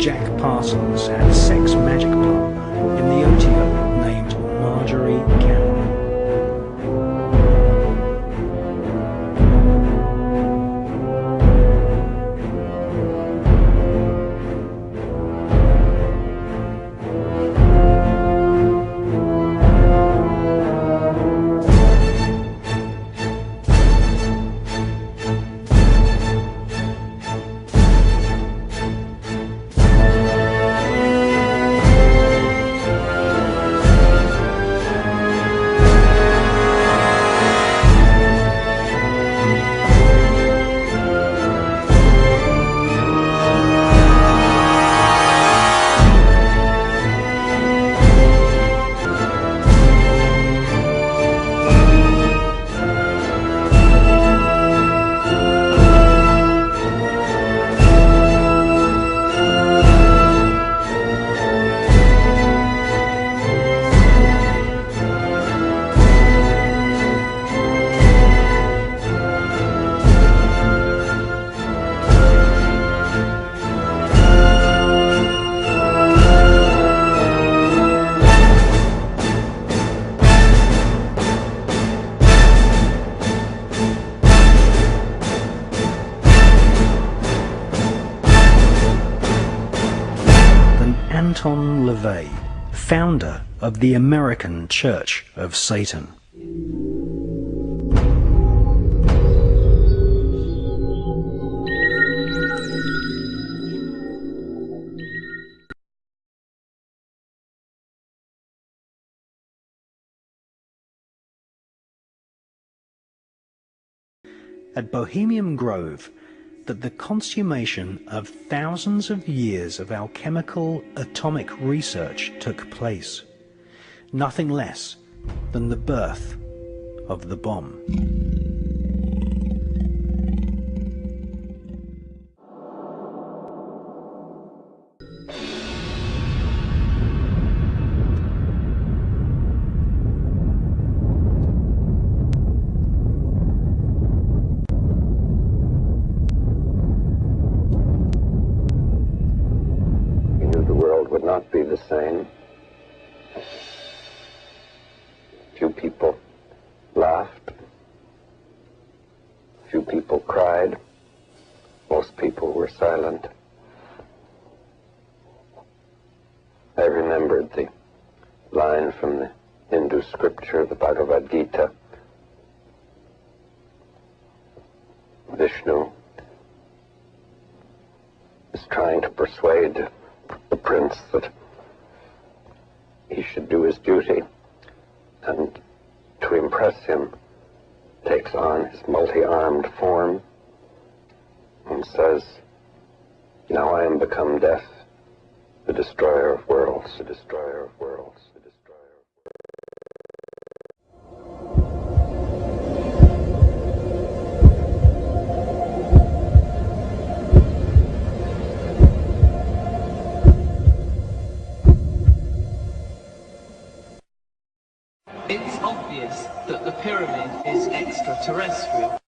Jack Parsons had a sex magic partner in the OTO named Marjorie Cameron. Anton LaVey, founder of the American Church of Satan. At Bohemian Grove, that the consummation of thousands of years of alchemical atomic research took place, nothing less than the birth of the bomb. Would not be the same. Few people laughed. Few people cried. Most people were silent. I remembered the line from the Hindu scripture, the Bhagavad Gita. Vishnu is trying to persuade the prince that he should do his duty, and to impress him takes on his multi-armed form and says, "Now I am become death, the destroyer of worlds, the destroyer of worlds, the destroyer of It's obvious that the pyramid is extraterrestrial.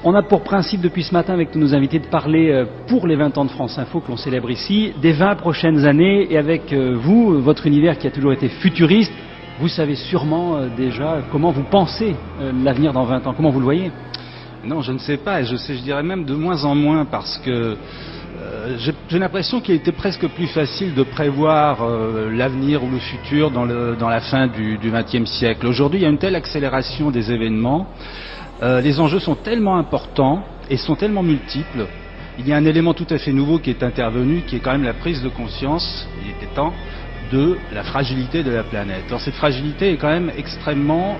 On a pour principe depuis ce matin avec tous nos invités de parler pour les 20 ans de France Info que l'on célèbre ici, des 20 prochaines années, et avec vous, votre univers qui a toujours été futuriste, vous savez sûrement déjà comment vous pensez l'avenir dans 20 ans, comment vous le voyez? Non, je ne sais pas, et je dirais même de moins en moins, parce que j'ai l'impression qu'il était presque plus facile de prévoir l'avenir ou le futur dans la fin du XXe siècle. Aujourd'hui, il y a une telle accélération des événements, les enjeux sont tellement importants et sont tellement multiples. Il y a un élément tout à fait nouveau qui est intervenu, qui est quand même la prise de conscience, il était temps, de la fragilité de la planète. Alors cette fragilité est quand même extrêmement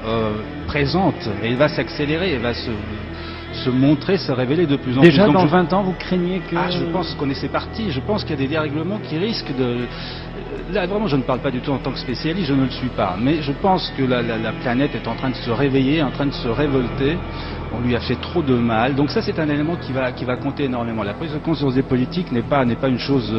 présente, et elle va s'accélérer, elle va se montrer, se révéler de plus en plus. Déjà dans 20 ans, vous craignez que... je pense qu'on est parti. Je pense qu'il y a des dérèglements qui risquent de... Là, vraiment, je ne parle pas du tout en tant que spécialiste, je ne le suis pas. Mais je pense que la planète est en train de se réveiller, en train de se révolter. On lui a fait trop de mal. Donc ça, c'est un élément qui va compter énormément. La prise de conscience des politiques n'est pas une chose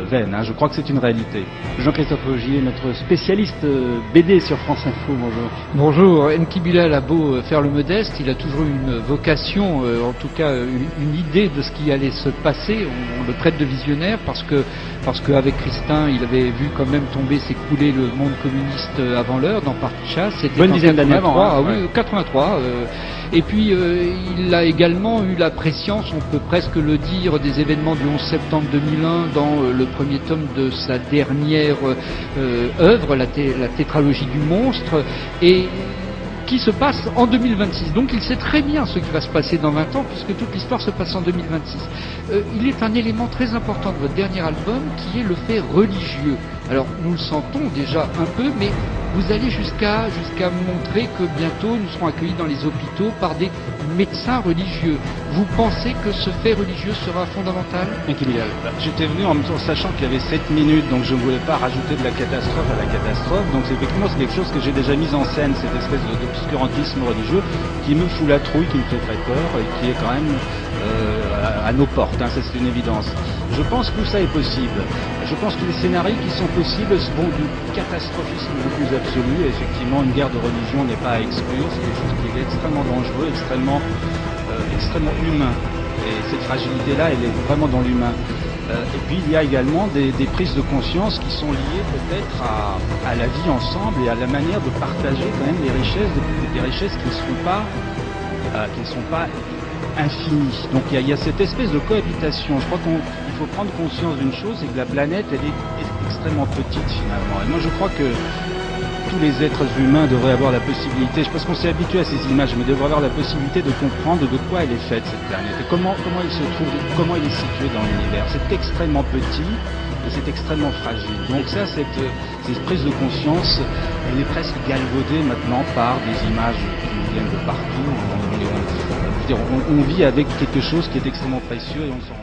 vaine. Hein. Je crois que c'est une réalité. Jean-Christophe Augier, notre spécialiste BD sur France Info, bonjour. Bonjour. Enki Bilal a beau faire le modeste, il a toujours une vocation, en tout cas une idée de ce qui allait se passer. On le traite de visionnaire parce que avec Christin, il avait vu quand même tomber, s'écrouler le monde communiste avant l'heure dans Parti Chasse. C'était bonne dizaine d'années avant. Ah oui, 83. Et puis il a également eu la préscience, on peut presque le dire, des événements du 11 septembre 2001 dans le premier tome de sa dernière œuvre, la tétralogie du monstre, et qui se passe en 2026. Donc il sait très bien ce qui va se passer dans 20 ans, puisque toute l'histoire se passe en 2026. Il est un élément très important de votre dernier album, qui est le fait religieux. Alors nous le sentons déjà un peu, mais vous allez jusqu'à montrer que bientôt nous serons accueillis dans les hôpitaux par des médecins religieux. Vous pensez que ce fait religieux sera fondamental? J'étais venu en sachant qu'il y avait 7 minutes, donc je ne voulais pas rajouter de la catastrophe à la catastrophe. Donc effectivement, c'est quelque chose que j'ai déjà mis en scène, cette espèce d'obscurantisme religieux qui me fout la trouille, qui me fait très peur et qui est quand même à nos portes, hein, ça c'est une évidence. Je pense que tout ça est possible. Je pense que les scénarios qui sont possibles vont du catastrophisme le plus absolu, et effectivement une guerre de religion n'est pas à exclure, c'est quelque chose qui est extrêmement dangereux, extrêmement humain. Et cette fragilité-là, elle est vraiment dans l'humain. Et puis il y a également des prises de conscience qui sont liées peut-être à la vie ensemble et à la manière de partager quand même les richesses, des richesses qui ne sont pas infinies. Donc il y a cette espèce de cohabitation. Je crois qu'il faut prendre conscience d'une chose, c'est que la planète, elle est extrêmement petite finalement. Et moi je crois que tous les êtres humains devraient avoir la possibilité, parce qu'on s'est habitué à ces images, mais devraient avoir la possibilité de comprendre de quoi elle est faite cette planète, et comment elle se trouve, comment elle est située dans l'univers. C'est extrêmement petit et c'est extrêmement fragile. Donc ça, cette prise de conscience, elle est presque galvaudée maintenant par des images qui nous viennent de partout. On vit avec quelque chose qui est extrêmement précieux et on s'en rend